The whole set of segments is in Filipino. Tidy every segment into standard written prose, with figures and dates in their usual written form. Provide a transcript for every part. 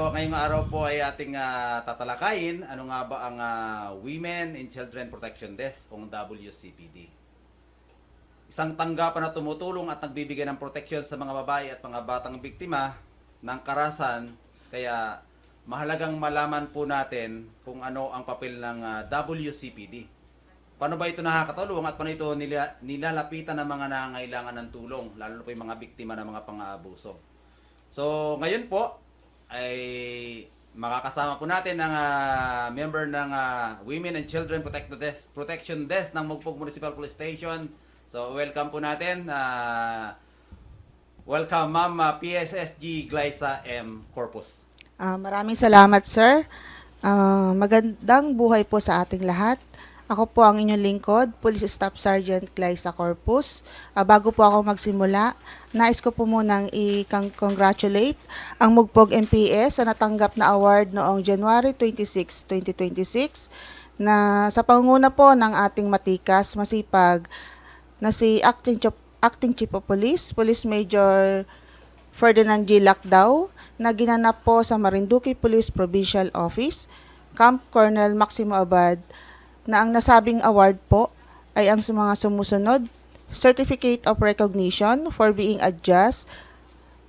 ngayong araw po ay ating tatalakayin ano nga ba ang Women and Children Protection Desk o WCPD. Isang tanggapan na tumutulong at nagbibigay ng proteksyon sa mga babae at mga batang biktima ng karahasan. Kaya mahalagang malaman po natin kung ano ang papel ng WCPD. Paano ba ito nakakatulong at paano ito nilalapitan ng mga nangangailangan ng tulong, lalo na po yung mga biktima ng mga pang-aabuso. So, ngayon po ay makakasama po natin ang member ng Women and Children Protection Desk ng Mugpog Municipal Police Station. So, welcome po natin. Welcome, Ma'am PSSG Glyza M. Corpus. Maraming salamat, sir. Magandang buhay po sa ating lahat. Ako po ang inyong lingkod, Police Staff Sergeant Glyza Corpus. Bago po ako magsimula, nais ko po munang i-congratulate ang Mugpog MPS sa natanggap na award noong January 26, 2026 na sa pangunguna po ng ating matikas, masipag na si Acting Chief of Police, Police Major Ferdinand G. Lacdao, na ginanap po sa Marinduque Police Provincial Office, Camp Colonel Maximo Abad, na ang nasabing award po ay ang mga sumusunod: Certificate of Recognition for being adjust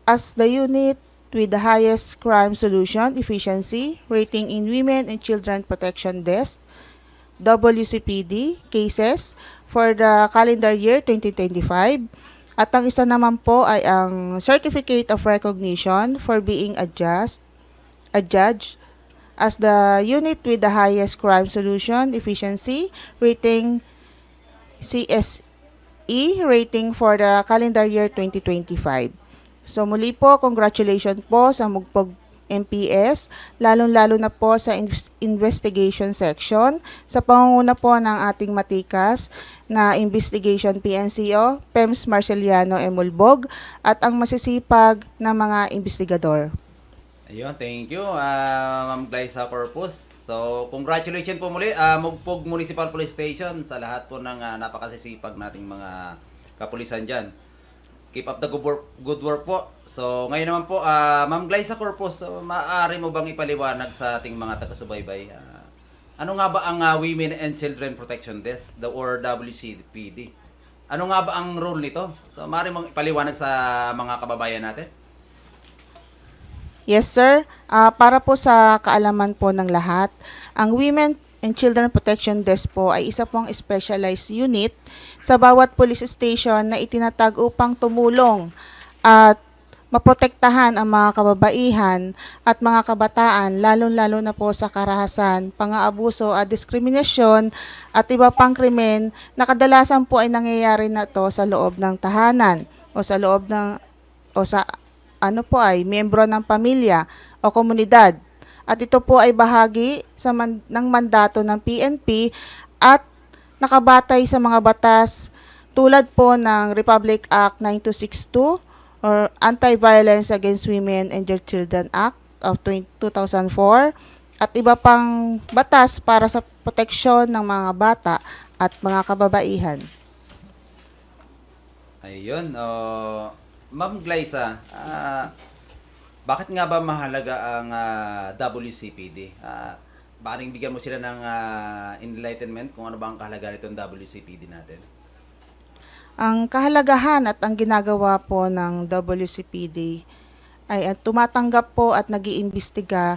as the unit with the highest crime solution efficiency rating in Women and Children Protection Desk, WCPD cases for the calendar year 2025. At ang isa naman po ay ang Certificate of Recognition for being adjudged as the unit with the highest crime solution efficiency rating, CSE rating for the calendar year 2025. So muli po, congratulations po sa Mugpog MPS, lalong-lalo na po sa investigation section, sa pangunguna po ng ating matikas na Investigation PNCO, PEMS Marceliano Emulbog, at ang masisipag na mga investigador. Ayun, thank you, Ma'am Glyza Corpus. So, congratulations po muli, Mugpog Municipal Police Station, sa lahat po ng napakasisipag nating mga kapulisan dyan. Keep up the good work po. So, ngayon naman po, Ma'am Glyza Corpus, maaari mo bang ipaliwanag sa ating mga taga-subaybay? Ano nga ba ang Women and Children Protection Desk, or WCPD? Ano nga ba ang role nito? So, maaari mong ipaliwanag sa mga kababayan natin? Yes, sir. Para po sa kaalaman po ng lahat, ang Women and Children Protection Desk po ay isa pong specialized unit sa bawat police station na itinatag upang tumulong at maprotektahan ang mga kababaihan at mga kabataan, lalong-lalo na po sa karahasan, pang-aabuso at diskriminasyon at iba pang krimen na kadalasan po ay nangyayari na to sa loob ng tahanan o sa loob ng miyembro ng pamilya o komunidad. At ito po ay bahagi ng mandato ng PNP at nakabatay sa mga batas tulad po ng Republic Act 9262 or Anti-Violence Against Women and Their Children Act of 2004 at iba pang batas para sa proteksyon ng mga bata at mga kababaihan. Ayun, Ma'am Glyza, bakit nga ba mahalaga ang WCPD? Baring bigyan mo sila ng enlightenment kung ano ba ang kahalagahan nitong WCPD natin. Ang kahalagahan at ang ginagawa po ng WCPD ay tumatanggap po at nag-iimbestiga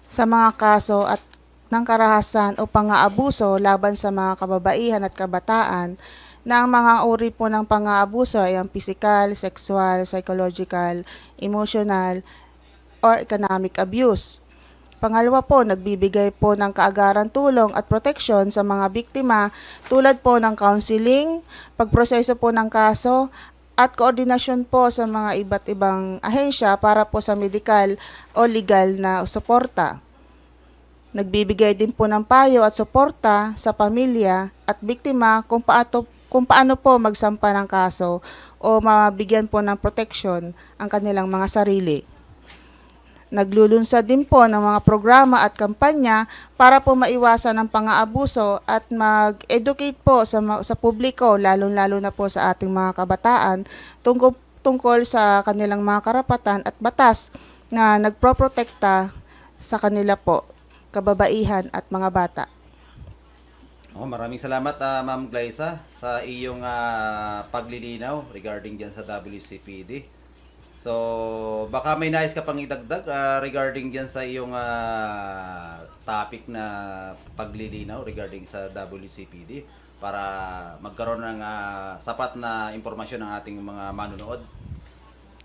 sa mga kaso at ng karahasan o pang-aabuso laban sa mga kababaihan at kabataan na ang mga uri po ng pang-aabuso ay ang physical, sexual, psychological, emotional, or economic abuse. Pangalawa po, nagbibigay po ng kaagaran tulong at proteksyon sa mga biktima tulad po ng counseling, pagproseso po ng kaso, at koordinasyon po sa mga iba't ibang ahensya para po sa medical o legal na suporta. Nagbibigay din po ng payo at suporta sa pamilya at biktima kung paano po magsampa ng kaso o mabigyan po ng proteksyon ang kanilang mga sarili. Naglulunsad din po ng mga programa at kampanya para po maiwasan ang pang-aabuso at mag-educate po sa publiko, lalong-lalo na po sa ating mga kabataan tungkol sa kanilang mga karapatan at batas na nagproprotekta sa kanila po, kababaihan at mga bata. Maraming salamat, Ma'am Glyza, sa iyong paglilinaw regarding dyan sa WCPD. So, baka may nais ka pang idagdag regarding dyan sa iyong topic na paglilinaw regarding sa WCPD para magkaroon ng sapat na impormasyon ng ating mga manunood.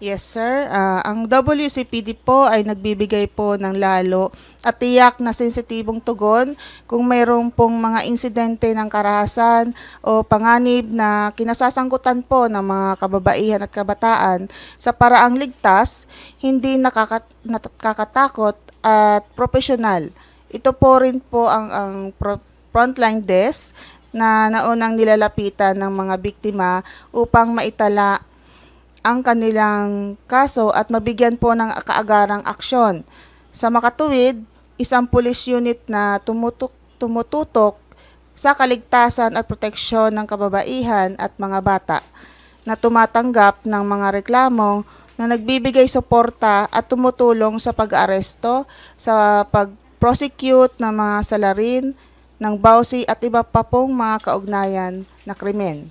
Yes, sir. Ang WCPD po ay nagbibigay po ng lalo at tiyak na sensitibong tugon kung mayroong pong mga insidente ng karahasan o panganib na kinasasangkutan po ng mga kababaihan at kabataan sa paraang ligtas, hindi nakakatakot at profesional. Ito po rin po ang frontline desk na naunang nilalapitan ng mga biktima upang maitala ang kanilang kaso at mabigyan po ng kaagarang aksyon. Sa makatuwid, isang police unit na tumututok sa kaligtasan at proteksyon ng kababaihan at mga bata na tumatanggap ng mga reklamo na nagbibigay suporta at tumutulong sa pag-aresto, sa pag-prosecute ng mga salarin, ng bawsi at iba pa pong mga kaugnayan na krimen.